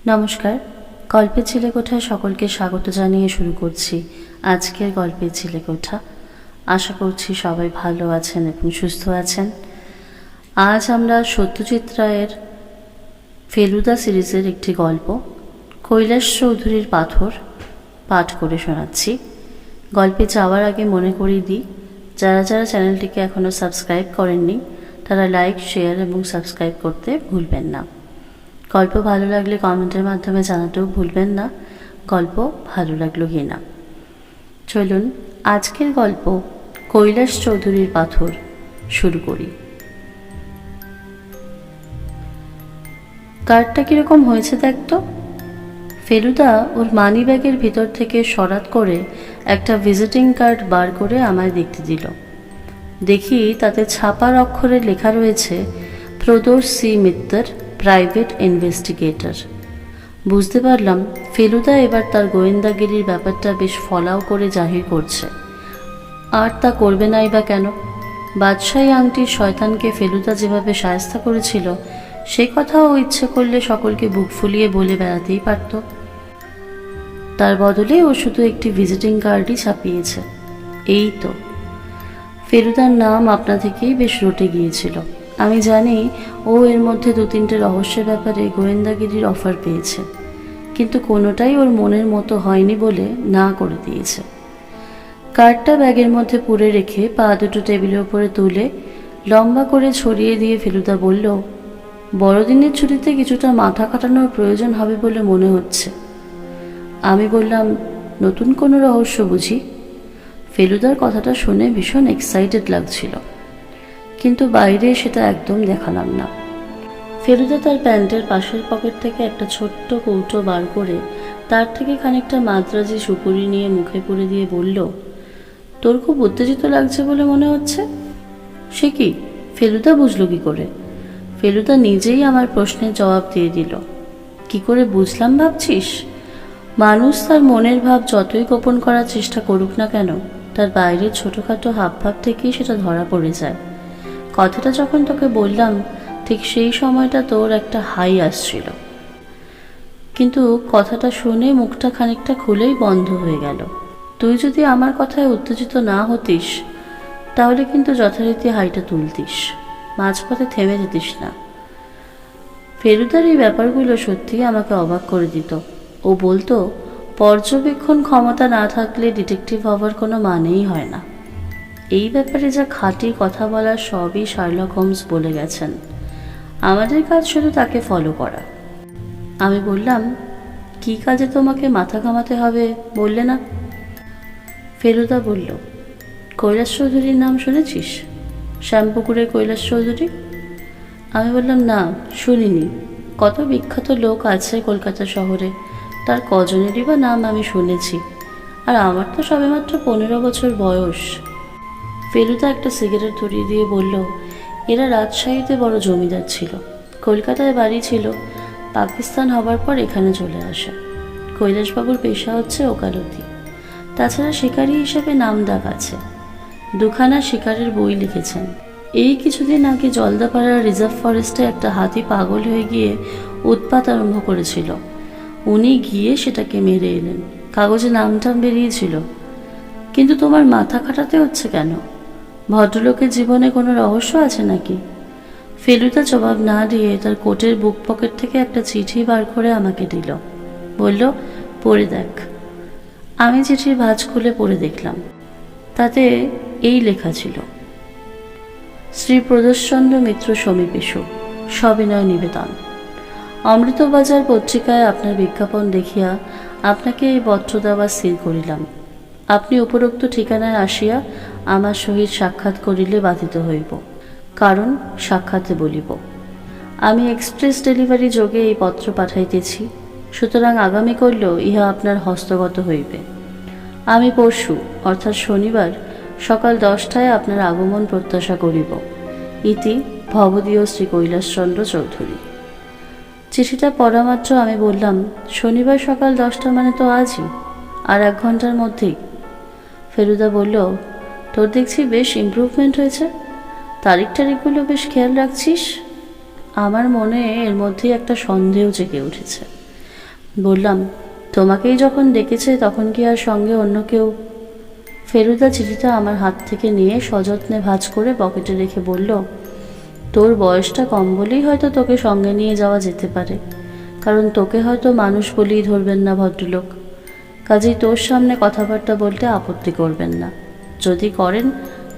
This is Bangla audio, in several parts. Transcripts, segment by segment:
নমস্কার। গল্পের চিলেকোঠায় সকলকে স্বাগত জানিয়ে শুরু করছি আজকের গল্পের চিলেকোঠা। আশা করছি সবাই ভালো আছেন এবং সুস্থ আছেন। আজ আমরা সত্যজিৎ রায়ের ফেলুদা সিরিজের একটি গল্প কৈলাস চৌধুরীর পাথর পাঠ করে শোনাচ্ছি। গল্পে যাওয়ার আগে মনে করিয়ে দিই, যারা যারা চ্যানেলটিকে এখনও সাবস্ক্রাইব করেননি তারা লাইক, শেয়ার এবং সাবস্ক্রাইব করতে ভুলবেন না। গল্প ভালো লাগলে কমেন্টের মাধ্যমে জানাতেও ভুলবেন না গল্প ভালো লাগলো কি না। চলুন আজকের গল্প কৈলাস চৌধুরীর পাথর শুরু করি। কার্ডটা কীরকম হয়েছে দেখ তো। ফেলুদা ওর মানি ব্যাগের ভিতর থেকে সরাত করে একটা ভিজিটিং কার্ড বার করে আমায় দেখতে দিল। দেখি তাতে ছাপার অক্ষরে লেখা রয়েছে প্রদোষ সি মিত্তর, প্রাইভেট ইনভেস্টিগেটর। বুঝতে পারলাম ফেলুদা এবার তার গোয়েন্দাগিরির ব্যাপারটা বেশ ফলাও করে জাহির করছে। আর তা করবে নাই বা কেন? বাদশাহী আংটির শয়তানকে ফেলুদা যেভাবে শায়েস্তা করেছিল সেই কথাও ইচ্ছে করলে সকলকে বুক ফুলিয়ে বলে বেড়াতেই পারত। তার বদলে ও শুধু একটি ভিজিটিং কার্ডই ছাপিয়েছে। এই তো। ফেলুদার নাম আপনা থেকেই বেশ রটে গিয়েছিল। আমি জানি ও এর মধ্যে 2-3টে রহস্যের ব্যাপারে গোয়েন্দাগিরির অফার পেয়েছে, কিন্তু কোনোটাই ওর মনের মতো হয়নি বলে না করে দিয়েছে। কার্ডটা ব্যাগের মধ্যে পুরে রেখে পা দুটো টেবিলের উপরে তুলে লম্বা করে ছড়িয়ে দিয়ে ফেলুদা বলল, বড়দিনের ছুটিতে কিছুটা মাথা কাটানোর প্রয়োজন হবে বলে মনে হচ্ছে। আমি বললাম, নতুন কোনো রহস্য বুঝি? ফেলুদার কথাটা শুনে ভীষণ এক্সাইটেড লাগছিল, কিন্তু বাইরে সেটা একদম দেখালাম না। ফেলুদা তার প্যান্টের পাশের পকেট থেকে একটা ছোট্ট কৌটো বার করে তার থেকে খানিকটা মাদ্রাজি সুপুরি নিয়ে মুখে পুরে দিয়ে বলল, তোর খুব উত্তেজিত লাগছে বলে মনে হচ্ছে। সে কি? ফেলুদা বুঝলো কি করে? ফেলুদা নিজেই আমার প্রশ্নের জবাব দিয়ে দিল। কি করে বুঝলাম ভাবছিস? মানুষ তার মনের ভাব যতই গোপন করার চেষ্টা করুক না কেন, তার বাইরের ছোটোখাটো হাবভাব থেকেই সেটা ধরা পড়ে যায়। কথাটা যখন তোকে বললাম ঠিক সেই সময়টা তোর একটা হাই আসছিল, কিন্তু কথাটা শুনে মুখটা খানিকটা খুলেই বন্ধ হয়ে গেল। তুই যদি আমার কথায় উত্তেজিত না হতিস তাহলে কিন্তু যথারীতি হাইটা তুলতিস, মাঝপথে থেমে যেতিস না। ফেলুদার এই ব্যাপারগুলো সত্যিই আমাকে অবাক করে দিত। ও বলতো, পর্যবেক্ষণ ক্ষমতা না থাকলে ডিটেকটিভ হওয়ার কোনো মানেই হয় না। এই ব্যাপারে যা খাঁটি কথা বলার সবই শার্লক হোমস বলে গেছেন, আমাদের কাজ শুধু তাকে ফলো করা। আমি বললাম, কি কাজে তোমাকে মাথা ঘামাতে হবে বললে না? ফেলুদা বলল, কৈলাস চৌধুরীর নাম শুনেছিস? শ্যামপুকুরের কৈলাস চৌধুরী? আমি বললাম, না শুনিনি। কত বিখ্যাত লোক আছে কলকাতা শহরে, তার কজনেরই বা নাম আমি শুনেছি, আর আমার তো সবেমাত্র 15 বছর বয়স। ফেলুদা একটা সিগারেট ধরিয়ে দিয়ে বলল, এরা রাজশাহীতে বড় জমিদার ছিল, কলকাতায় বাড়ি ছিল, পাকিস্তান হবার পর এখানে চলে আসে। কৈলাসবাবুর পেশা হচ্ছে ওকালতি, তাছাড়া শিকারী হিসেবে নামডাক আছে। 2খানা শিকারের বই লিখেছেন। এই কিছুদিন আগে জলদাপাড়ার রিজার্ভ ফরেস্টে একটা হাতি পাগল হয়ে গিয়ে উৎপাত আরম্ভ করেছিল। উনি গিয়ে সেটাকে মেরে এলেন, কাগজে নামটাম বেরিয়েছিল। কিন্তু তোমার মাথা খাটাতে হচ্ছে কেন? ভদ্রলোকের জীবনে কোনো রহস্য আছে নাকি? ফেলুদা জবাব না দিয়ে তার কোটের বুক পকেট থেকে একটা চিঠি বার করে আমাকে দিল। বলল, পড়ে দেখ। আমি চিঠির ভাঁজ খুলে পড়ে দেখলাম। তাতে এই লেখা ছিল, শ্রী প্রদোষচন্দ্র মিত্র সমীপেশু, সবিনয় নিবেদন। অমৃতবাজার পত্রিকায় আপনার বিজ্ঞাপন দেখিয়া আপনাকে এই পত্র দেওয়া স্থির করিলাম। আপনি উপরোক্ত ঠিকানায় আসিয়া আমার সহিত সাক্ষাৎ করিলে বাধিত হইব, কারণ সাক্ষাতে বলিব। আমি এক্সপ্রেস ডেলিভারি যোগে এই পত্র পাঠাইতেছি, সুতরাং আগামী করলেও ইহা আপনার হস্তগত হইবে। আমি পরশু অর্থাৎ শনিবার সকাল 10টায় আপনার আগমন প্রত্যাশা করিব। ইতি ভবদীয় শ্রী কৈলাসচন্দ্র চৌধুরী। চিঠিটা পড়া মাত্র আমি বললাম, শনিবার সকাল 10টা মানে তো আজই, আর 1 ঘন্টার মধ্যেই। ফেলুদা বলল, তোর দেখছি বেশ ইমপ্রুভমেন্ট হয়েছে, তারিখগুলো বেশ খেয়াল রাখছিস। আমার মনে এর মধ্যেই একটা সন্দেহ জেগে উঠেছে। বললাম, তোমাকেই যখন ডেকেছে তখন কি আর সঙ্গে অন্য কেউ? ফেলুদা চিঠিটা আমার হাত থেকে নিয়ে সযত্নে ভাঁজ করে পকেটে রেখে বলল, তোর বয়সটা কম বলেই হয়তো তোকে সঙ্গে নিয়ে যাওয়া যেতে পারে, কারণ তোকে হয়তো মানুষ বলেই ধরবেন না ভদ্রলোক। কাজেই তোর সামনে কথাবার্তা বলতে আপত্তি করবেন না। যদি করেন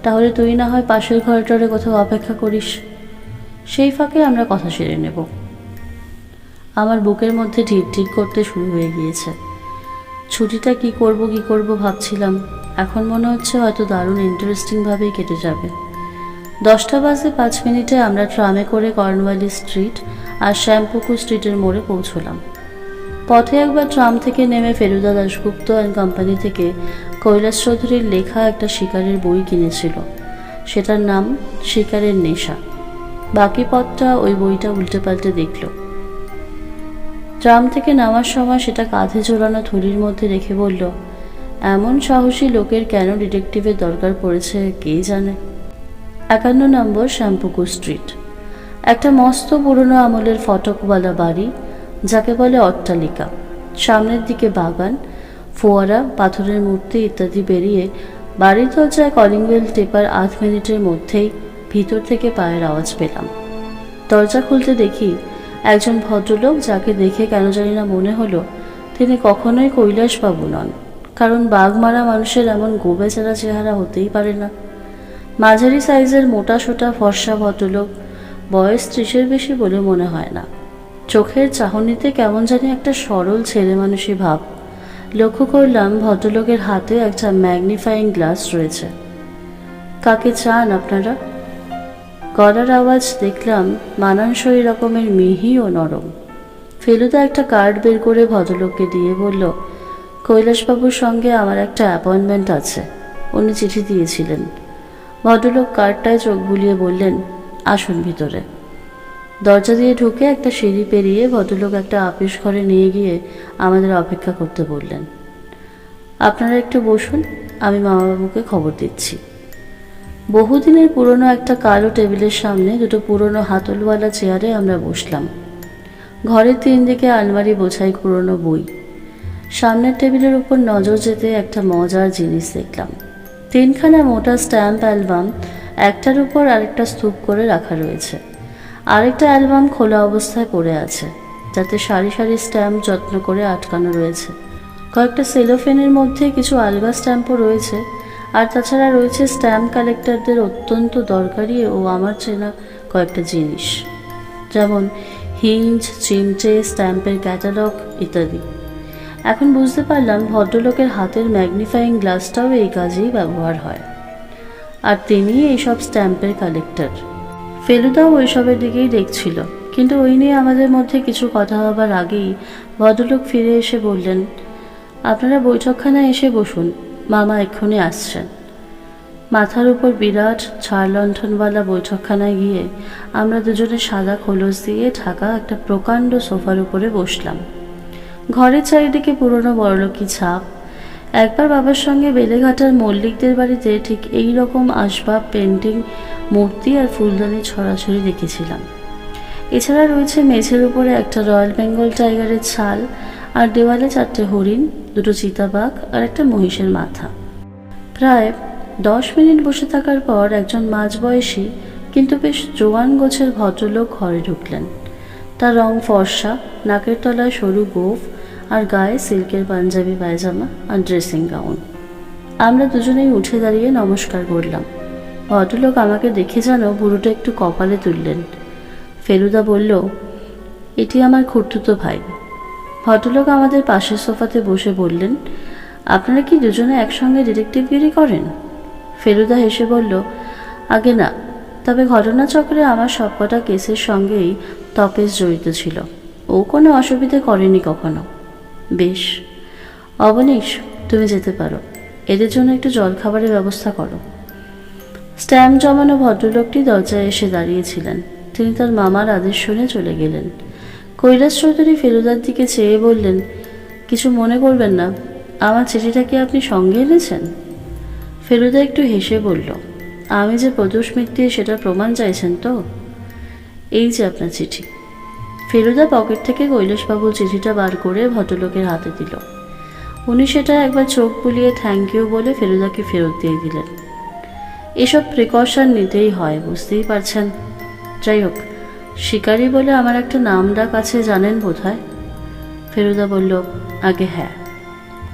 তাহলে তুই না হয় পাশের ঘরটারে কোথাও অপেক্ষা করিস, সেই ফাঁকে আমরা কথা সেরে নেব। আমার বুকের মধ্যে ঢিক ঢিক করতে শুরু হয়ে গিয়েছে। ছুটিটা কি করব ভাবছিলাম। এখন মনে হচ্ছে হয়তো দারুণ ইন্টারেস্টিংভাবেই কেটে যাবে। 10টা বাজে 5 মিনিটে আমরা ট্রামে করে কর্নওয়ালি স্ট্রিট আর শ্যামপুকুর স্ট্রিটের মোড়ে পৌঁছলাম। পথে একবার ট্রাম থেকে নেমে ফেলুদা দাশগুপ্ত অ্যান্ড কোম্পানি থেকে কৈলাস চৌধুরীর লেখা একটা শিকারের বই কিনেছিল। সেটার নাম শিকারের নেশা। বাকি পথটা ওই বইটা উল্টে পাল্টে দেখল। ট্রাম থেকে নামার সময় সেটা কাঁধে ঝোলানো থলির মধ্যে রেখে বলল, এমন সাহসী লোকের কেন ডিটেকটিভের দরকার পড়েছে কে জানে। 51 নম্বর শ্যামপুকুর স্ট্রিট। একটা মস্ত পুরনো আমলের ফটকওয়ালা বাড়ি, যাকে বলে অট্টালিকা। সামনের দিকে বাগান, ফোয়ারা, পাথরের মূর্তি ইত্যাদি পেরিয়ে বাড়ির দরজায় কলিং বেল টেপার 8 মিনিটের মধ্যেই ভিতর থেকে পায়ের আওয়াজ পেলাম। দরজা খুলতে দেখি একজন ভদ্রলোক, যাকে দেখে কেন জানি না মনে হলো তিনি কখনোই কৈলাসবাবু নন, কারণ বাঘ মারা মানুষের এমন গোবেচারা চেহারা হতেই পারে না। মাঝারি সাইজের মোটা সোটা ফর্সা ভদ্রলোক, বয়স 30-এর বেশি বলে মনে হয় না। চোখের চাহনিতে কেমন জানি একটা সরল ছেলে মানুষই ভাব। লক্ষ্য করলাম ভদ্রলোকের হাতে একটা ম্যাগনিফাইং গ্লাস রয়েছে। কাকে চান আপনারা? গলার আওয়াজ দেখলাম মানানসই রকমের মিহি ও নরম। ফেলুদা একটা কার্ড বের করে ভদ্রলোককে দিয়ে বলল, কৈলাসবাবুর সঙ্গে আমার একটা অ্যাপয়েন্টমেন্ট আছে, উনি চিঠি দিয়েছিলেন। ভদ্রলোক কার্ডটায় চোখ বুলিয়ে বললেন, আসুন ভিতরে। দরজা দিয়ে ঢুকে একটা সিঁড়ি পেরিয়ে ভদ্রলোক একটা আপিস ঘরে নিয়ে গিয়ে আমাদের অপেক্ষা করতে বললেন। আপনারা একটু বসুন, আমি মামাবাবুকে খবর দিচ্ছি। বহুদিনের পুরনো একটা কালো টেবিলের সামনে দুটো পুরনো হাতলওয়ালা চেয়ারে আমরা বসলাম। ঘরের 3 দিকে আলমারি বোঝাই পুরনো বই। সামনের টেবিলের উপর নজর যেতে একটা মজার জিনিস দেখলাম। 3খানা মোটা স্ট্যাম্প অ্যালবাম একটার উপর আরেকটা স্তূপ করে রাখা রয়েছে। আরেকটা অ্যালবাম খোলা অবস্থায় পড়ে আছে, যাতে সারি সারি স্ট্যাম্প যত্ন করে আটকানো রয়েছে। কয়েকটা সেলোফেনের মধ্যে কিছু আলগা স্ট্যাম্পও রয়েছে, আর তাছাড়া রয়েছে স্ট্যাম্প কালেক্টরদের অত্যন্ত দরকারি ও আমার চেনা কয়েকটা জিনিস, যেমন হিঞ্জ, চিমটে, স্ট্যাম্পের ক্যাটালগ ইত্যাদি। এখন বুঝতে পারলাম ভদ্রলোকের হাতের ম্যাগনিফাইং গ্লাসটাও এই কাজেই ব্যবহার হয়, আর তিনি এইসব স্ট্যাম্পের কালেক্টর। ফেলুদাও ওইসবের দিকেই দেখছিল, কিন্তু ওই নিয়ে আমাদের মধ্যে কিছু কথা হবার আগেই ভদ্রলোক ফিরে এসে বললেন, আপনারা বৈঠকখানায় এসে বসুন, মামা এক্ষুনি আসছেন। মাথার উপর বিরাট ছাড় লণ্ঠনওয়ালা বৈঠকখানায় গিয়ে আমরা দুজনে সাদা খোলস দিয়ে ঢাকা একটা প্রকাণ্ড সোফার উপরে বসলাম। ঘরের চারিদিকে পুরনো বড়লোকি ছাপ। একবার বাবার সঙ্গে বেলেঘাটার মল্লিকদের বাড়িতে ঠিক এই রকম আসবাব, পেন্টিং, মূর্তি আর ফুলদানি ছড়াছড়ি দেখেছিলাম। এছাড়া রয়েছে মেঝের উপরে একটা রয়্যাল বেঙ্গল টাইগারের ছাল, আর দেওয়ালে 4টে হরিণ, 2টো চিতাবাঘ আর একটা মহিষের মাথা। প্রায় 10 মিনিট বসে থাকার পর একজন মাঝবয়সী কিন্তু বেশ জোয়ান গোছের ভদ্রলোক ঘরে ঢুকলেন। তার রং ফর্সা, নাকের তলায় সরু গোঁফ, আর গায়ে সিল্কের পাঞ্জাবি পায়জামা আর ড্রেসিং গাউন। আমরা দুজনেই উঠে দাঁড়িয়ে নমস্কার করলাম। ভদ্রলোক আমাকে দেখে যেন বুড়োটা একটু কপালে তুললেন। ফেলুদা বলল, এটি আমার খুড়তুতো ভাই। ভদ্রলোক আমাদের পাশের সোফাতে বসে বললেন, আপনারা কি দুজনে একসঙ্গে ডিটেকটিভগিরি করেন? ফেলুদা হেসে বলল, আগে না, তবে ঘটনাচক্রে আমার সবকটা কেসের সঙ্গেই তপেশ জড়িত ছিল। ও কোনো অসুবিধে করেনি কখনো। বেশ, অবনীশ, তুমি যেতে পারো। এদের জন্য একটু জলখাবারের ব্যবস্থা করো। স্ট্যাম্প জমানো ভদ্রলোকটি দরজায় এসে দাঁড়িয়েছিলেন। তিনি তার মামার আদেশ শুনে চলে গেলেন। কৈলাস চৌধুরী ফেলুদার দিকে চেয়ে বললেন, কিছু মনে করবেন না, আমার চিঠিটা কি আপনি সঙ্গে এনেছেন? ফেলুদা একটু হেসে বলল, আমি যে প্রদোষ মিত্তির সেটা প্রমাণ চাইছেন তো? এই যে আপনার চিঠি। ফেলুদা পকেট থেকে কৈলাসবাবুর চিঠিটা বার করে ভদ্রলোকের হাতে দিল। উনি সেটা একবার চোখ বুলিয়ে থ্যাংক ইউ বলে ফেলুদাকে ফেরত দিয়ে দিলেন। এসব প্রিকশন নিতেই হয়, বুঝতেই পারছেন। যাই হোক, শিকারি বলে আমার একটা নাম ডাক আছে, জানেন বোধহয়। ফেলুদা বলল, আগে হ্যাঁ।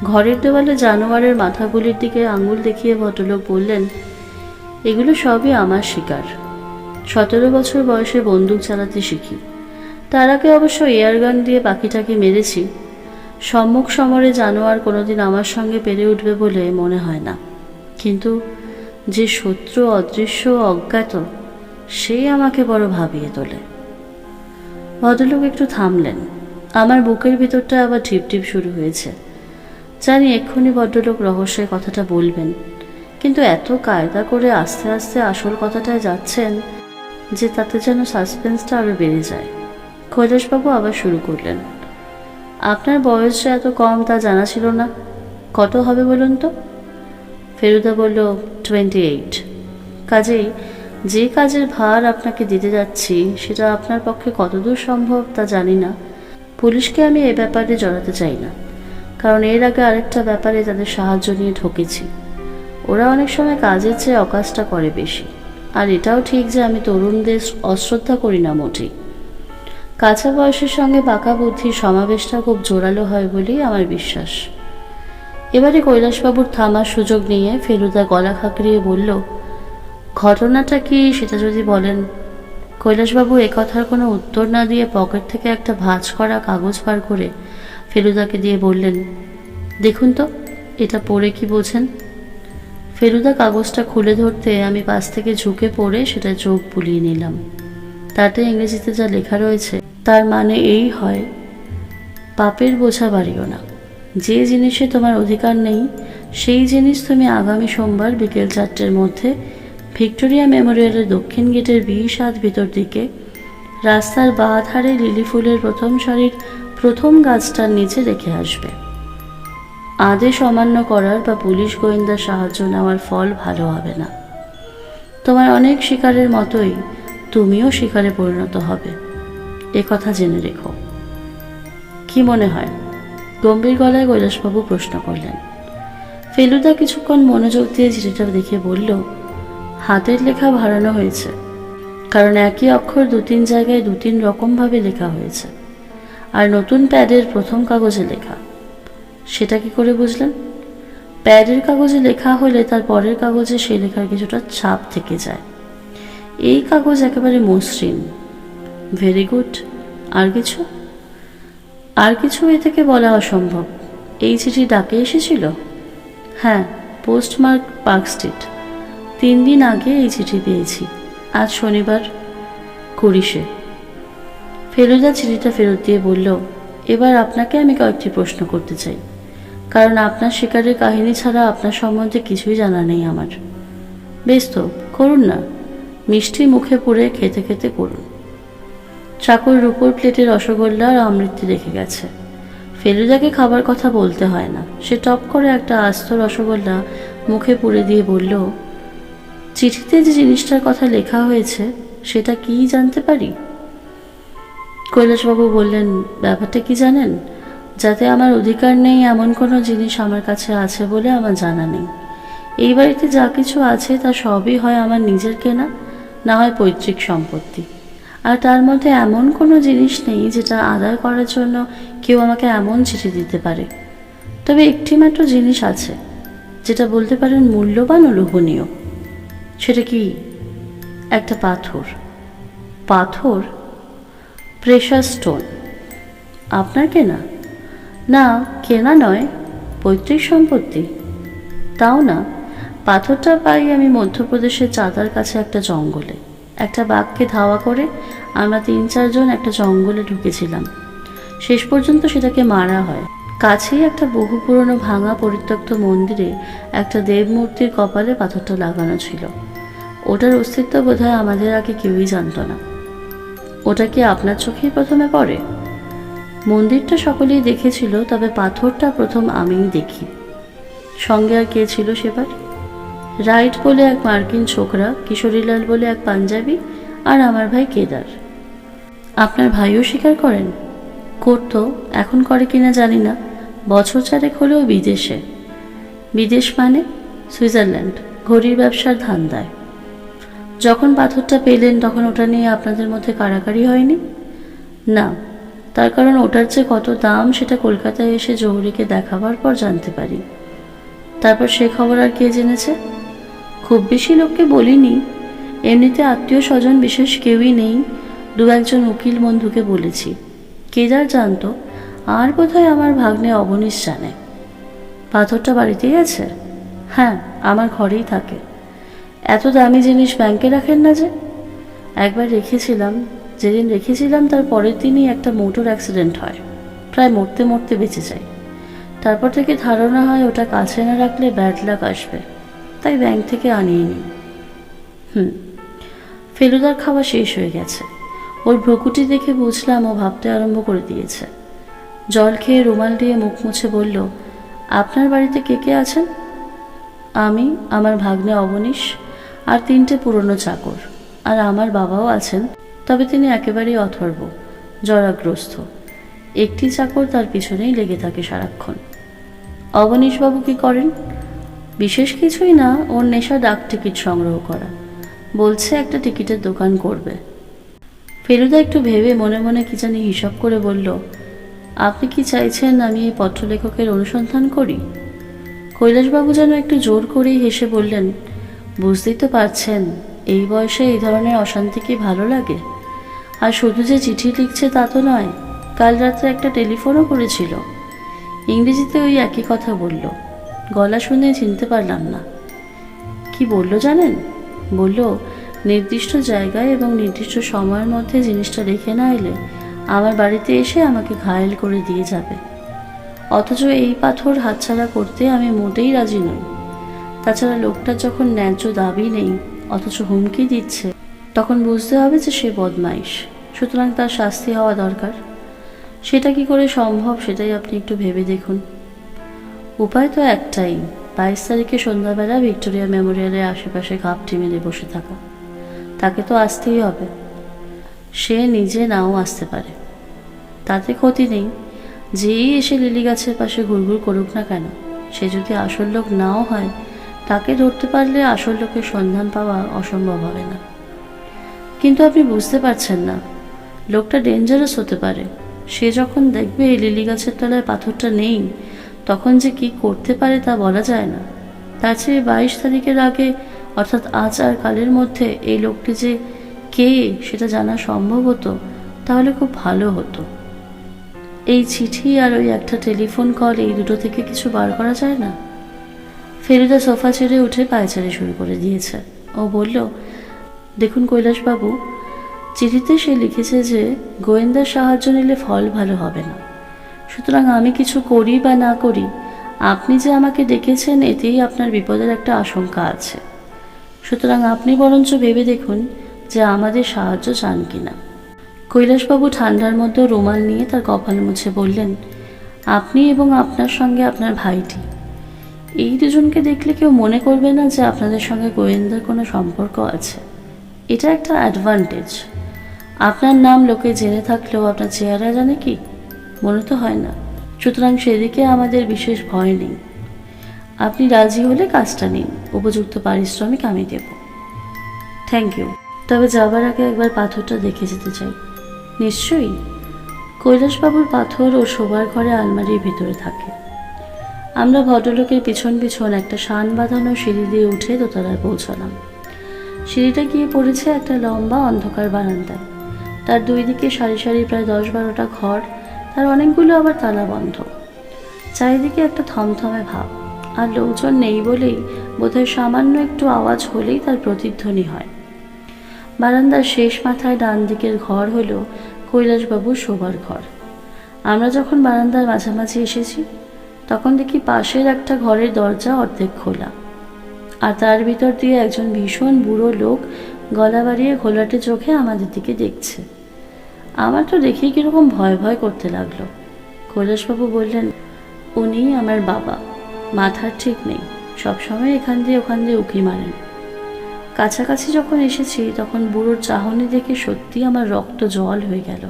ঘরের দেওয়ালে জানোয়ারের মাথাগুলির দিকে আঙুল দেখিয়ে ভদ্রলোক বললেন, এগুলো সবই আমার শিকার। 17 বছর বয়সে বন্দুক চালাতে শিখি। তার আগে অবশ্য এয়ারগান দিয়ে পাখিটাকে মেরেছি। সম্মুখ সমরে জানোয়ার কোনোদিন আমার সঙ্গে পেরে উঠবে বলে মনে হয় না, কিন্তু যে শত্রু অদৃশ্য অজ্ঞাত, সেই আমাকে বড় ভাবিয়ে তোলে। ভদ্রলোক একটু থামলেন। আমার বুকের ভিতরটা আবার ঢিপঢিপ শুরু হয়েছে। জানি এক্ষুনি ভদ্রলোক রহস্যের কথাটা বলবেন, কিন্তু এত কায়দা করে আস্তে আস্তে আসল কথাটায় যাচ্ছেন যে তাতে যেন সাসপেন্সটা আরও বেড়ে যায়। কৈলাসবাবু আবার শুরু করলেন, আপনার বয়স যে এত কম তা জানা ছিল না। কত হবে বলুন তো? ফেলুদা বলল, 28। কাজেই যে কাজের ভার আপনাকে দিতে যাচ্ছি সেটা আপনার পক্ষে কতদূর সম্ভব তা জানি না। পুলিশকে আমি এ ব্যাপারে জড়াতে চাই না, কারণ এর আগে আরেকটা ব্যাপারে তাদের সাহায্য নিয়ে ঠকেছি। ওরা অনেক সময় কাজের চেয়ে অকাজটা করে বেশি। আর এটাও ঠিক যে আমি তরুণদের অশ্রদ্ধা করি না মোটেই। কাঁচা বয়সের সঙ্গে পাকা বুদ্ধির সমাবেশটা খুব জোরালো হয় বলেই আমার বিশ্বাস। এবারে কৈলাসবাবুর থামার সুযোগ নিয়ে ফেলুদা গলা খাঁকড়িয়ে বলল, ঘটনাটা কি সেটা যদি বলেন। কৈলাসবাবু একথার কোনো উত্তর না দিয়ে পকেট থেকে একটা ভাঁজ করা কাগজ বার করে ফেলুদাকে দিয়ে বললেন, দেখুন তো, এটা পড়ে কি বোঝেন? ফেলুদা কাগজটা খুলে ধরতে আমি পাশ থেকে ঝুঁকে পড়ে সেটা চোখ বুলিয়ে নিলাম। তাতে ইংরেজিতে যা লেখা রয়েছে তার মানে এই হয়, পাপের বোঝা বাড়িও না। যে জিনিসে তোমার অধিকার নেই সেই জিনিস তুমি আগামী সোমবার বিকেল 4টের মধ্যে ভিক্টোরিয়া মেমোরিয়ালের দক্ষিণ গেটের 20 হাত ভিতর দিকে রাস্তার বাঁ ধারে লিলি ফুলের প্রথম সারির প্রথম গাছটার নিচে রেখে আসবে। আদেশ অমান্য করার বা পুলিশ গোয়েন্দার সাহায্য নেওয়ার ফল ভালো হবে না। তোমার অনেক শিকারের মতোই তুমিও শিকারে পরিণত হবে, এ কথা জেনে রেখো। কি মনে হয়? গম্ভীর গলায় কৈলাসবাবু প্রশ্ন করলেন। ফেলুদা কিছুক্ষণ মনোযোগ দিয়ে চিঠিটা দেখে বলল, হাতের লেখা ভাড়ানো হয়েছে, কারণ একই অক্ষর 2-3 জায়গায় 2-3 রকমভাবে লেখা হয়েছে। আর নতুন প্যাডের প্রথম কাগজে লেখা। সেটা কি করে বুঝলেন? প্যাডের কাগজে লেখা হলে তার পরের কাগজে সেই লেখার কিছুটা ছাপ থেকে যায়। এই কাগজ একেবারে মসৃণ। Very good. আর কিছু? আর কিছু এ থেকে বলা অসম্ভব। এই চিঠি ডাকে এসেছিল? হ্যাঁ, পোস্টমার্ক পার্ক স্ট্রিট। 3 দিন আগে এই চিঠি পেয়েছি, আজ শনিবার 20-এ। ফেলুদা চিঠিটা ফেরত দিয়ে বলল, এবার আপনাকে আমি কয়েকটি প্রশ্ন করতে চাই, কারণ আপনার শিকারের কাহিনী ছাড়া আপনার সম্বন্ধে কিছুই জানা নেই আমার। বেশ তো, করুন না। মিষ্টি মুখে পুড়ে খেতে খেতে করুন। চাকর রূপোর প্লেটে রসগোল্লা আর অমৃতি রেখে গেছে। ফেলুদাকে খাবার কথা বলতে হয় না। সে টপ করে একটা আস্ত রসগোল্লা মুখে পুড়ে দিয়ে বলল, চিঠিতে যে জিনিসটার কথা লেখা হয়েছে সেটা কি জানতে পারি? কৈলাসবাবু বললেন, ব্যাপারটা কি জানেন? যাতে আমার অধিকার নেই এমন কোনো জিনিস আমার কাছে আছে বলে আমার জানা নেই। এই বাড়িতে যা কিছু আছে তা সবই হয় আমার নিজের কেনা, না হয় পৈতৃক সম্পত্তি। আর তার মধ্যে এমন কোনো জিনিস নেই যেটা আদায় করার জন্য কেউ আমাকে এমন চিঠি দিতে পারে। তবে একটি মাত্র জিনিস আছে যেটা বলতে পারেন মূল্যবান ও লোভনীয়। সেটা কি? একটা পাথর। পাথর? Precious stone. আপনার কেনা? না, কেনা নয়, পৈতৃক সম্পত্তি। তাও না, পাথরটা পাই আমি মধ্যপ্রদেশের চাঁদার কাছে একটা জঙ্গলে। একটা বাঘকে ধাওয়া করে আমরা 3-4 জন একটা জঙ্গলে ঢুকেছিলাম। শেষ পর্যন্ত সেটাকে মারা হয়। কাছেই একটা বহু পুরনো ভাঙা পরিত্যক্ত মন্দিরে একটা দেবমূর্তির কপালে পাথরটা লাগানো ছিল। ওটার অস্তিত্ব বোধহয় আমাদের আগে কেউই জানত না। ওটা কি আপনার চোখেই প্রথমে পড়ে? মন্দিরটা সকলেই দেখেছিল, তবে পাথরটা প্রথম আমিই দেখি। সঙ্গে আর কে ছিল সেবার? রাইট বলে এক মার্কিন ছোকরা, কিশোরীলাল বলে এক পাঞ্জাবি, আর আমার ভাই কেদার। আপনার ভাইও স্বীকার করেন? করতো, এখন করে কিনা জানি না। বছর 4 হলেও বিদেশে। বিদেশ মানে? সুইজারল্যান্ড, ঘড়ির ব্যবসার ধান্দায়। যখন পাথরটা পেলেন তখন ওটা নিয়ে আপনাদের মধ্যে কাড়াকাড়ি হয়নি? না, তার কারণ ওটার যে কত দাম সেটা কলকাতায় এসে জহুরিকে দেখাবার পর জানতে পারি। তারপর সে খবর আর কে জেনেছে? খুব বেশি লোককে বলিনি। এমনিতে আত্মীয় স্বজন বিশেষ কেউই নেই, 2-1 উকিল বন্ধুকে বলেছি। কে যার জানতো, আর বোধহয় আমার ভাগ্নে অবনীশ জানে। পাথরটা বাড়িতেই আছে? হ্যাঁ, আমার ঘরেই থাকে। এত দামি জিনিস ব্যাংকে রাখেন না যে? একবার রেখেছিলাম, যেদিন রেখেছিলাম তার পরের দিনই একটা মোটর অ্যাক্সিডেন্ট হয়, প্রায় মরতে মরতে বেঁচে যায়। তারপর থেকে ধারণা হয় ওটা কাছে না রাখলে ব্যাড লাক আসবে, তাই ব্যাংক থেকে আনিয়ে নিই। ফেলুদার খাওয়া শেষ হয়ে গেছে। ওর ভ্রুকুটি দেখে বুঝলাম ও ভাবতে আরম্ভ করে দিয়েছে। জল খেয়ে রুমাল দিয়ে মুখ মুছে বলল, আপনার বাড়িতে কে কে আছেন? আমি, আমার ভাগ্নে অবনীশ, আর 3টে পুরনো চাকর। আর আমার বাবাও আছেন, তবে তিনি একেবারেই অথর্ব, জরাগ্রস্ত। একটি চাকর তার পিছনেই লেগে থাকে সারাক্ষণ। অবনীশবাবু কি করেন? বিশেষ কিছুই না, ওর নেশা ডাক টিকিট সংগ্রহ করা। বলছে একটা টিকিটের দোকান করবে। ফেলুদা একটু ভেবে মনে মনে কি জানি হিসাব করে বলল, আপনি কি চাইছেন আমি এই পত্রলেখকের অনুসন্ধান করি? কৈলাসবাবু যেন একটু জোর করেই হেসে বললেন, বুঝতেই তো পারছেন, এই বয়সে এই ধরনের অশান্তি কি ভালো লাগে? আর শুধু যে চিঠি লিখছে তা তো নয়, কাল রাত্রে একটা টেলিফোনও করেছিল। ইংরেজিতে ওই একই কথা বলল। গলা শুনে চিনতে পারলাম না। কি বলল জানেন? বলল, নির্দিষ্ট জায়গায় এবং নির্দিষ্ট সময়ের মধ্যে জিনিসটা রেখে না এলে আমার বাড়িতে এসে আমাকে ঘায়েল করে দিয়ে যাবে। অথচ এই পাথর হাতছাড়া করতে আমি মোটেই রাজি নই। তাছাড়া লোকটার যখন ন্যায্য দাবি নেই অথচ হুমকি দিচ্ছে, তখন বুঝতে হবে যে সে বদমাইশ, সুতরাং তার শাস্তি হওয়া দরকার। সেটা কি করে সম্ভব সেটাই আপনি একটু ভেবে দেখুন। উপায় তো একটাই, 22 তারিখে সন্ধ্যাবেলা ভিক্টোরিয়া মেমোরিয়ালের আশেপাশে ঘাপটি মেরে বসে থাকা। তাকে তো আসতেই হবে। সে নিজে নাও আসতে পারে, তাতে ক্ষতি নেই। যেই এসে লিলি গাছের পাশে ঘুরঘুর করুক না কেন, সে যদি আসল লোক নাও হয়, তাকে ধরতে পারলে আসল লোকের সন্ধান পাওয়া অসম্ভব হবে না। কিন্তু আপনি বুঝতে পারছেন না, লোকটা ডেঞ্জারাস হতে পারে। সে যখন দেখবে এই লিলি গাছের তলায় পাথরটা নেই, তখন যে কি করতে পারে তা বলা যায় না। তার চেয়ে 22 তারিখের আগে, অর্থাৎ আজ আর কালের মধ্যে এই লোকটি যে কে সেটা জানা সম্ভব হতো, তাহলে খুব ভালো হতো। এই চিঠি আর ওই একটা টেলিফোন কল, এই দুটো থেকে কিছু বার করা যায় না? ফেলুদা সোফা ছেড়ে উঠে পায়চারি শুরু করে দিয়েছে। ও বলল, দেখুন কৈলাসবাবু, চিঠিতে সে লিখেছে যে গোয়েন্দার সাহায্য নিলে ফল ভালো হবে না। সুতরাং আমি কিছু করি বা না করি, আপনি যে আমাকে ডেকেছেন এতেই আপনার বিপদের একটা আশঙ্কা আছে। সুতরাং আপনি বরঞ্চ ভেবে দেখুন যে আমাদের সাহায্য চান কিনা। কৈলাসবাবু ঠান্ডার মধ্যে রুমাল নিয়ে তার কপাল মুছে বললেন, আপনি এবং আপনার সঙ্গে আপনার ভাইটি, এই দুজনকে দেখলে কেউ মনে করবে না যে আপনাদের সঙ্গে গোয়েন্দার কোনো সম্পর্ক আছে। এটা একটা অ্যাডভান্টেজ। আপনার নাম লোকে জেনে থাকলেও আপনার চেহারা জানে কি? মনে তো হয় না। সুতরাং সেদিকে আমাদের বিশেষ ভয় নেই। আপনি রাজি হলে কাজটা নিন, উপযুক্ত পারিশ্রমিক আমি দেব। থ্যাংক ইউ, তবে যাবার আগে একবার পাথরটা দেখে যেতে চাই। নিশ্চয়ই। কৈলাসবাবুর পাথর ও শোবার ঘরে আলমারির ভিতরে থাকে। আমরা ভদ্রলোকের পিছন পিছন একটা শান বাঁধানো সিঁড়ি দিয়ে উঠে দোতলায় পৌঁছলাম। সিঁড়িটা গিয়ে পড়েছে একটা লম্বা অন্ধকার বারান্দায়। তার দুই দিকে সারি সারি প্রায় 10-12টা ঘর, তার অনেকগুলো আবার তালা বন্ধ। চারিদিকে একটা থমথমে ভাব, আর লোকজন নেই বলেই বোধহয় সামান্য একটু আওয়াজ হলেই তার প্রতিধ্বনি হয়। বারান্দার শেষ মাথায় ডান দিকের ঘর হলো কৈলাসবাবুর শোবার ঘর। আমরা যখন বারান্দার মাঝামাঝি এসেছি, তখন দেখি পাশের একটা ঘরের দরজা অর্ধেক খোলা, আর তার ভিতর দিয়ে একজন ভীষণ বুড়ো লোক গলা বাড়িয়ে ঘোলাটে চোখে আমাদের দিকে দেখছে। আমার তো দেখেই কিরকম ভয় ভয় করতে লাগলো। কৈলাসবাবু বললেন, উনি আমার বাবা, মাথার ঠিক নেই, সবসময় এখান দিয়ে ওখান দিয়ে উঁকি মারেন। কাছাকাছি যখন এসেছি তখন বুড়োর চাহনি দেখে সত্যি আমার রক্ত জল হয়ে গেল।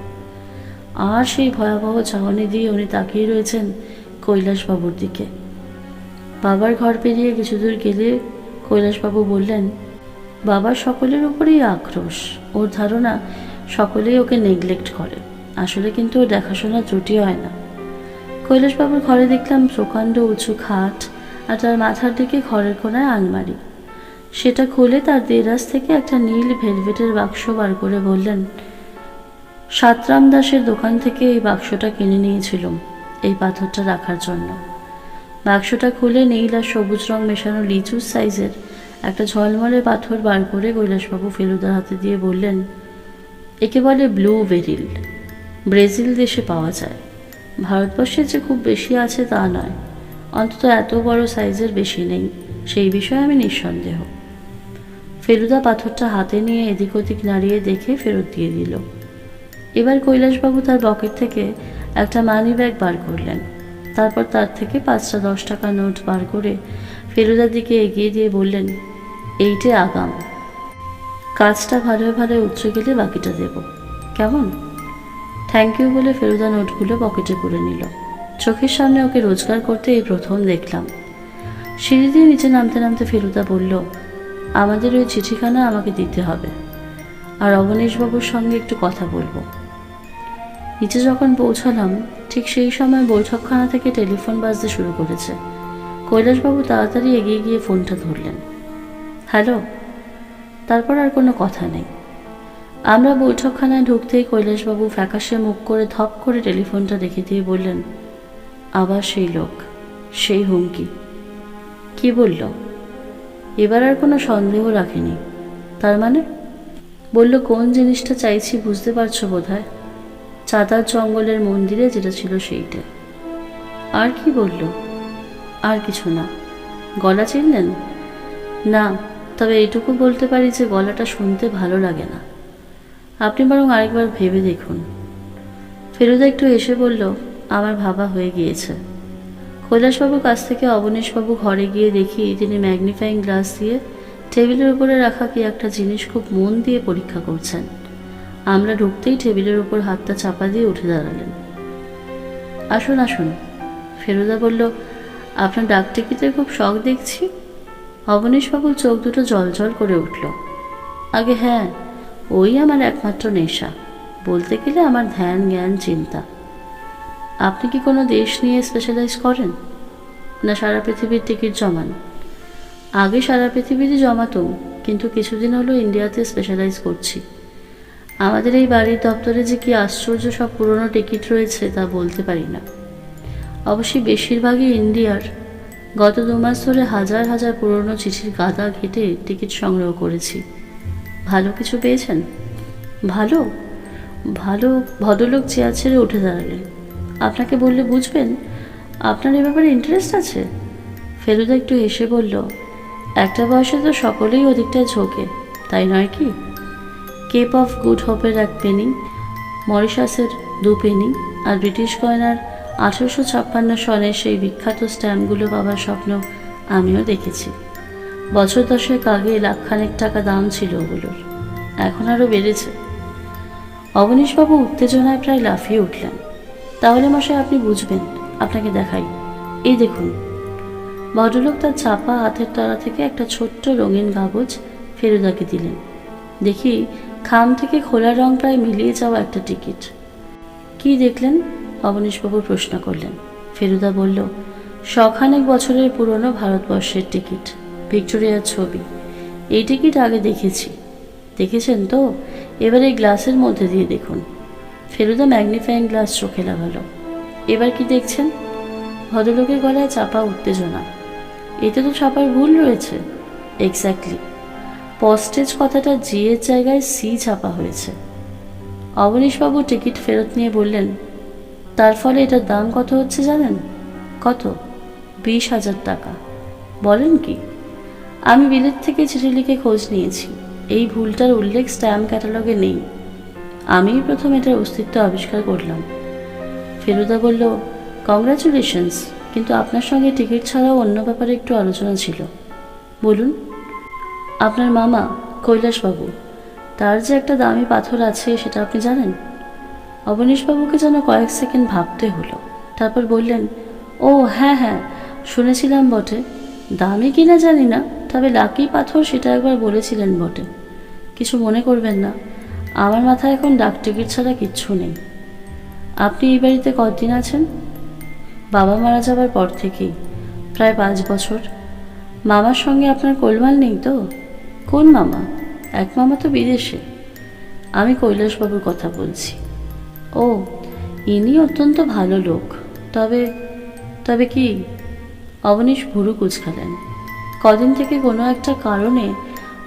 আর সেই ভয়াবহ চাহনি দিয়ে উনি তাকিয়ে রয়েছেন কৈলাসবাবুর দিকে। বাবার ঘর পেরিয়ে কিছু দূর গেলে কৈলাসবাবু বললেন, বাবার সকলের উপরেই আক্রোশ। ওর ধারণা সকলেই ওকে নেগলেক্ট করে, আসলে কিন্তু ওর দেখাশোনার ত্রুটি হয় না। কৈলাসবাবুর ঘরে দেখলাম প্রকাণ্ড উঁচু খাট, আর তার মাথার দিকে ঘরের কোনায় আলমারি। সেটা খুলে তার দেরাজ থেকে একটা নীল ভেলভেটের বাক্স বার করে বললেন, সাতরাম দাসের দোকান থেকে এই বাক্সটা কিনে নিয়েছিলাম এই পাথরটা রাখার জন্য। বাক্সটা খুলে নীল আর সবুজ রং মেশানো লিচু সাইজের একটা ঝলমলে পাথর বার করে কৈলাসবাবু ফেলুদার হাতে দিয়ে বললেন, একে বলে ব্লু বেরিল। ব্রাজিল দেশে পাওয়া যায়। ভারতবর্ষে যে খুব বেশি আছে তা নয়, অন্তত এত বড় সাইজের বেশি নেই, সেই বিষয়ে আমি নিঃসন্দেহ। ফেলুদা পাথরটা হাতে নিয়ে এদিক ওদিক নাড়িয়ে দেখে ফেরত দিয়ে দিল। এবার কৈলাসবাবু তার পকেট থেকে একটা মানি ব্যাগ বার করলেন। তারপর তার থেকে 5টা 10 টাকা নোট বার করে ফেলুদার দিকে এগিয়ে দিয়ে বললেন, এইটে আগাম। কাজটা ভালো উতরে গেলে বাকিটা দেব, কেমন? থ্যাংক ইউ বলে ফেলুদা নোটগুলো পকেটে করে নিল। চোখের সামনে ওকে রোজগার করতে এই প্রথম দেখলাম। সিঁড়ি দিয়ে নিচে নামতে নামতে ফেলুদা বলল, আমাদের ওই চিঠিখানা আমাকে দিতে হবে, আর অবনীশবাবুর সঙ্গে একটু কথা বলবো। নিচে যখন পৌঁছালাম ঠিক সেই সময় বৈঠকখানা থেকে টেলিফোন বাজতে শুরু করেছে। কৈলাসবাবু তাড়াতাড়ি এগিয়ে গিয়ে ফোনটা ধরলেন। হ্যালো। তারপর আর কোনো কথা নেই। আমরা বৈঠকখানায় ঢুকতেই কৈলাসবাবু ফ্যাকাশে মুখ করে ধপ করে টেলিফোনটা রেখে দিয়ে বললেন, আবার সেই লোক, সেই হুমকি। কি বলল? এবার আর কোনো সন্দেহ রাখেনি। তার মানে? বলল, কোন জিনিসটা চাইছি বুঝতে পারছো বোধহয়। চাঁদার জঙ্গলের মন্দিরে যেটা ছিল সেইটা। আর কি বলল? আর কিছু না। গলা চিনলেন? না, তবে এটুকু বলতে পারি যে গলাটা শুনতে ভালো লাগে না। আপনি বরং আরেকবার ভেবে দেখুন। ফেলুদা একটু এসে বলল, আমার ভাবা হয়ে গিয়েছে। কৈলাসবাবুর কাছ থেকে অবনীশবাবু ঘরে গিয়ে দেখি তিনি ম্যাগনিফাইং গ্লাস দিয়ে টেবিলের উপরে রাখা কি একটা জিনিস খুব মন দিয়ে পরীক্ষা করছেন। আমরা ঢুকতেই টেবিলের উপর হাতটা চাপা দিয়ে উঠে দাঁড়ালেন। আসুন আসুন। ফেলুদা বলল, আপনার ডাক টিকিটের খুব শখ দেখছি। অবনীশবাবুর চোখ দুটো জলজল করে উঠল। আগে হ্যাঁ, ওই আমার একমাত্র নেশা, বলতে গেলে আমার ধ্যান জ্ঞান চিন্তা। আপনি কি কোনো দেশ নিয়ে স্পেশালাইজ করেন, না সারা পৃথিবীর টিকিট জমান? আগে সারা পৃথিবীরই জমাতুম, কিন্তু কিছুদিন হলো ইন্ডিয়াতে স্পেশালাইজ করছি। আমাদের এই বাড়ির দপ্তরে যে কি আশ্চর্য সব পুরনো টিকিট রয়েছে তা বলতে পারি না। অবশ্যই বেশিরভাগই ইন্ডিয়ার। গত 2 মাস ধরে হাজার হাজার পুরনো চিঠির গাদা ঘেটে টিকিট সংগ্রহ করেছি। ভালো কিছু পেয়েছেন? ভালো ভালো। ভদ্রলোক চেয়ার ছেড়ে উঠে দাঁড়ালেন। আপনাকে বললে বুঝবেন? আপনার এ ব্যাপারে ইন্টারেস্ট আছে? ফেলুদা একটু হেসে বলল, একটা বয়সে তো সকলেই অধিকটা ঝোঁকে, তাই নয় কি? কেপ অফ গুড হোপের 1 পেনি, মরিশাসের 2 পেনি, আর ব্রিটিশ গয়নার 1856 সনের সেই বিখ্যাত স্ট্যাম্পগুলো পাবার স্বপ্ন আমিও দেখেছি। বছর 10 আগে লাখখানেক টাকা দাম ছিল ওগুলোর, এখন আরও বেড়েছে। অবনীশবাবু উত্তেজনায় প্রায় লাফিয়ে উঠলেন। তাহলে মশাই আপনি বুঝবেন, আপনাকে দেখাই, এই দেখুন। ভদ্রলোক তার চাপা হাতের তলা থেকে একটা ছোট্ট রঙিন কাগজ ফেলুদাকে দিলেন। দেখি খাম থেকে খোলা রং প্রায় মিলিয়ে যাওয়া একটা টিকিট। কি দেখলেন? অবনীশবাবু প্রশ্ন করলেন। ফেলুদা বলল, 100 বছরের পুরনো ভারতবর্ষের টিকিট, ভিক্টোরিয়ার ছবি। এই টিকিট আগে দেখেছি। দেখেছেন তো? এবার এই গ্লাসের মধ্যে দিয়ে দেখুন। ফেলুদা ম্যাগনিফাইং গ্লাস চোখে লাগালো। এবার কি দেখছেন? ভদ্রলোকের গলায় চাপা উত্তেজনা। এতে তো ছাপার ভুল রয়েছে। এক্স্যাক্টলি, পস্টেজ কথাটা জি এর জায়গায় সি ছাপা হয়েছে। অবনীশবাবু টিকিট ফেরত নিয়ে বললেন, তার ফলে এটার দাম কত হচ্ছে জানেন? কত? 20,000 টাকা। বলেন কি? আমি বিলেত থেকে চিঠি লিখে খোঁজ নিয়েছি, এই ভুলটার উল্লেখ স্ট্যাম্প ক্যাটালগে নেই। আমিই প্রথম এটার অস্তিত্ব আবিষ্কার করলাম। ফেলুদা বলল, কংগ্রাচুলেশনস, কিন্তু আপনার সঙ্গে টিকিট ছাড়াও অন্য ব্যাপারে একটু আলোচনা ছিল। বলুন। আপনার মামা কৈলাসবাবু, তার যে একটা দামি পাথর আছে সেটা আপনি জানেন? অবনীশবাবুকে যেন কয়েক সেকেন্ড ভাবতে হলো। তারপর বললেন, ও হ্যাঁ হ্যাঁ, শুনেছিলাম বটে। দামি কিনা জানি না, তবে লাকি পাথর সেটা একবার বলেছিলেন বটে। কিছু মনে করবেন না, আমার মাথায় এখন ডাক টিকিট ছাড়া কিচ্ছু নেই। আপনি এই বাড়িতে কতদিন আছেন? বাবা মারা যাবার পর থেকেই, প্রায় 5 বছর। মামার সঙ্গে আপনার গোলমাল নেই তো? কোন মামা? এক মামা তো বিদেশে। আমি কৈলাসবাবুর কথা বলছি। ও, ইনি অত্যন্ত ভালো লোক। তবে তবে কি? অবনীশ ভুরু কুচকালেন। কদিন থেকে কোনো একটা কারণে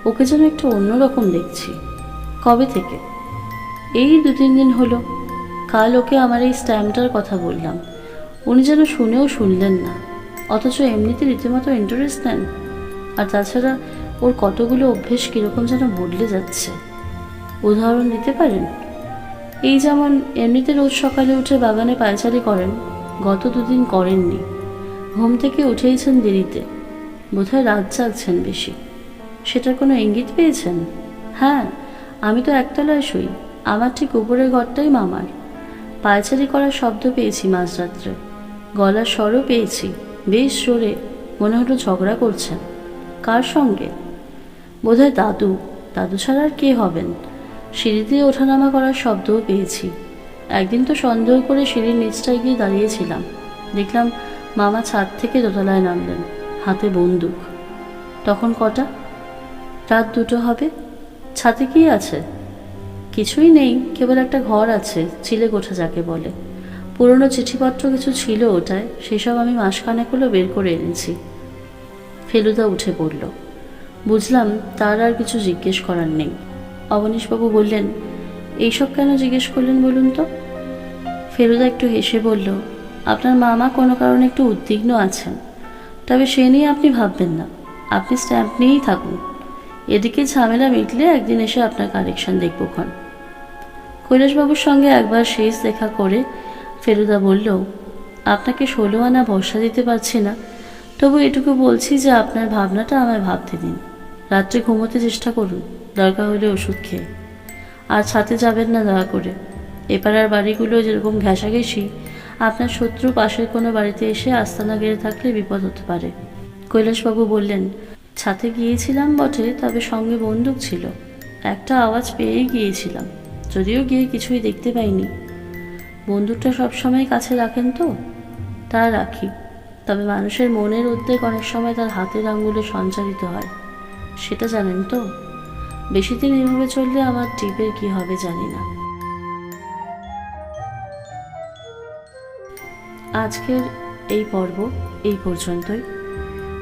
ওকে যেন একটু অন্যরকম দেখছি। কবে থেকে? এই 2-3 দিন হলো। কাল ওকে আমার এই স্ট্যাম্পটার কথা বললাম, উনি যেন শুনেও শুনলেন না, অথচ এমনিতে রীতিমতো ইন্টারেস্ট নেন। আর তাছাড়া ওর কতগুলো অভ্যেস কীরকম যেন বদলে যাচ্ছে। উদাহরণ দিতে পারেন? এই যেমন এমনিতে রোজ সকালে উঠে বাগানে পায়চারি করেন, গত 2 দিন করেননি। ঘুম থেকে উঠেইছেন দেরিতে, বোধহয় রাত জাগছেন বেশি। সেটার কোনো ইঙ্গিত পেয়েছেন? হ্যাঁ, আমি তো একতলায় শুই, আমার ঠিক উপরের ঘরটাই মামার। পায়চারি করার শব্দ পেয়েছি মাঝরাত্রে, গলার স্বরও পেয়েছি, বেশ জোরে। মনে হলো ঝগড়া করছেন। কার সঙ্গে? বোধহয় দাদু। দাদু ছাড়া আর কে হবেন? সিঁড়ি দিয়ে ওঠানামা করার শব্দও পেয়েছি। একদিন তো সন্দেহ করে সিঁড়ির নিচটায় গিয়ে দাঁড়িয়েছিলাম, দেখলাম মামা ছাদ থেকে দোতলায় নামলেন, হাতে বন্দুক। তখন কটা? রাত 2টো হবে। ছাদে কি আছে? কিছুই নেই, কেবল একটা ঘর আছে, চিলে কোঠা যাকে বলে। পুরনো চিঠিপত্র কিছু ছিল ওটায়, সেসব আমি মাসখানেক হলো বের করে এনেছি। ফেলুদা উঠে পড়ল। বুঝলাম তার আর কিছু জিজ্ঞেস করার নেই। অবনীশবাবু বললেন, এইসব কেন জিজ্ঞেস করলেন বলুন তো? ফেলুদা একটু হেসে বলল, আপনার মামা কোনো কারণে একটু উদ্বিগ্ন আছেন, তবে সে নিয়ে আপনি ভাববেন না। আপনি স্ট্যাম্প নিয়েই থাকুন, এদিকে ঝামেলা মিটলে একদিন এসে আপনার কালেকশন দেখবক্ষণ। কৈলাসবাবুর সঙ্গে একবার শেষ দেখা করে ফেলুদা বলল, আপনাকে 16 আনা ভরসা দিতে পারছি না, তবু এটুকু বলছি যে আপনার ভাবনাটা আমায় ভাবতে দিন। রাত্রে ঘুমোতে চেষ্টা করুন, দরকার হলে ওষুধ খেয়ে। আর ছাতে যাবেন না দয়া করে। এপাড়ার বাড়িগুলো যেরকম ঘেঁষাঘেঁষি, আপনার শত্রু পাশের কোনো বাড়িতে এসে আস্তানা গেড়ে থাকলে বিপদ হতে পারে। কৈলাসবাবু বললেন, ছাতে গিয়েছিলাম বটে, তবে সঙ্গে বন্দুক ছিল। একটা আওয়াজ পেয়েই গিয়েছিলাম, যদিও গিয়ে কিছুই দেখতে পাইনি। বন্দুকটা সবসময় কাছে রাখেন তো? তা রাখি, তবে মানুষের মনের উদ্বেগ অনেক সময় তার হাতের আঙ্গুলে সঞ্চারিত হয়, সেটা জানেন তো? বেশি দিন এভাবে চললে আমার টিপের কি হবে জানি না। আজকের এই পর্ব এই পর্যন্তই।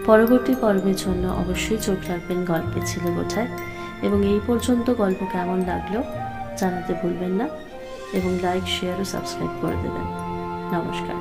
পরবর্তী পর্বের জন্য অবশ্যই চোখ রাখবেন গল্পের ছেলে গোঠায়, এবং এই পর্যন্ত গল্প কেমন লাগলো জানাতে ভুলবেন না, এবং লাইক, শেয়ার ও সাবস্ক্রাইব করে দেবেন। নমস্কার।